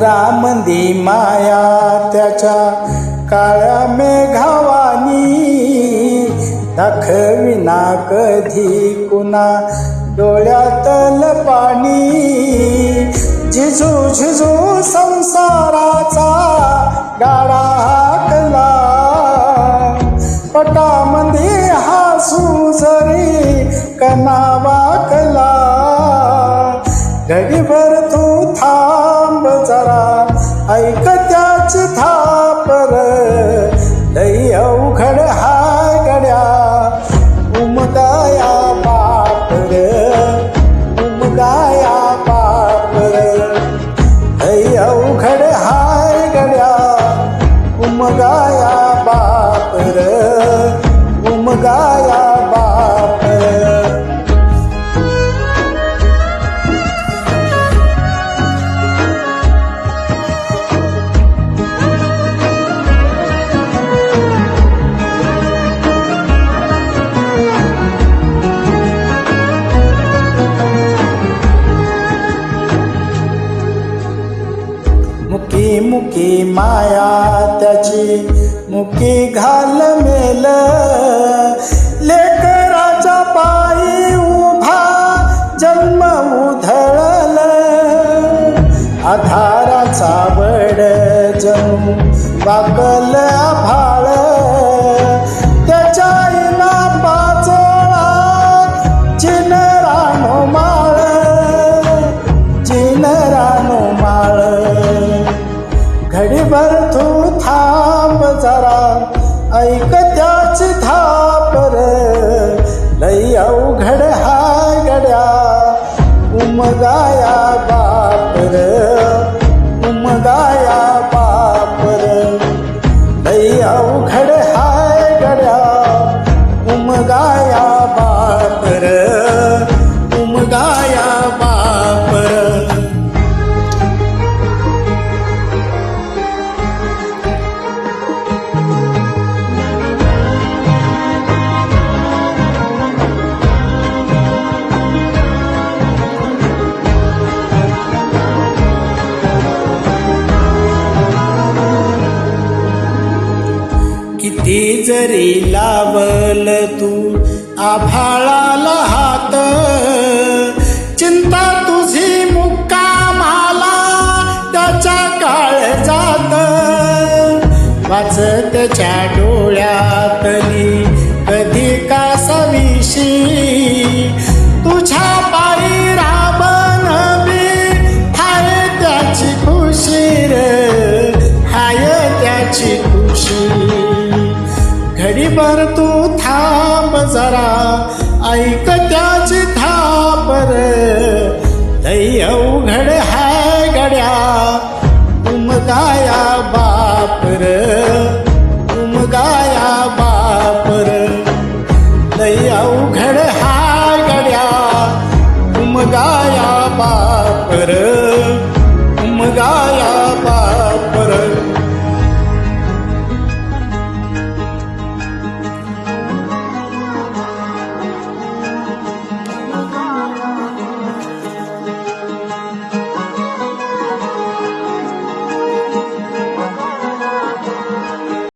उरामंदी माया त्याच्या काळ्या मेघावानी दाखविना कधी कुणा डोळ्यातल पाणी झिजू झिजू संसाराचा गाडा हाकला पटामध्ये हसू जरी कना वाकला घडीभर तू थांब जरा ऐक त्याची थापर लई अवघड हाय गड्या उमगाया बाप रे उमगाया बाप रे लई अवघड हाय गड्या उमगाया बाप रे उमगाया बाप रे मुकी मुकी माया त्याची मुकी घाल मेल लेकराच्या पायी उभा जन्म उधळल आधाराचा बड जणू वाकल आभाळ त्याच्या आईला पाचोळा चिन रानो माळ चिन रानो माळ घडीभर तू थांब जरा ऐक त्याची थापर लई अवघड हाय गड्या उमगाया बाप रे उमगाया बाप रे लई अवघड हाय गड्या उमगाया बाप रे उमगाया बाप रे किती जरी लावल तू आभाळाला हात चिंता तुझी मुक्कामाला त्याच्या काळजात वाच त्याच्या डोळ्यातली कधी कासाविशी तुझ्या पायी राबन बी हाय त्याची खुशी रे हाय त्याची खुशी घडीभर तू थांब जरा ऐक त्याची थापर लई अवघड हाय गड्या उमगाया बाप रे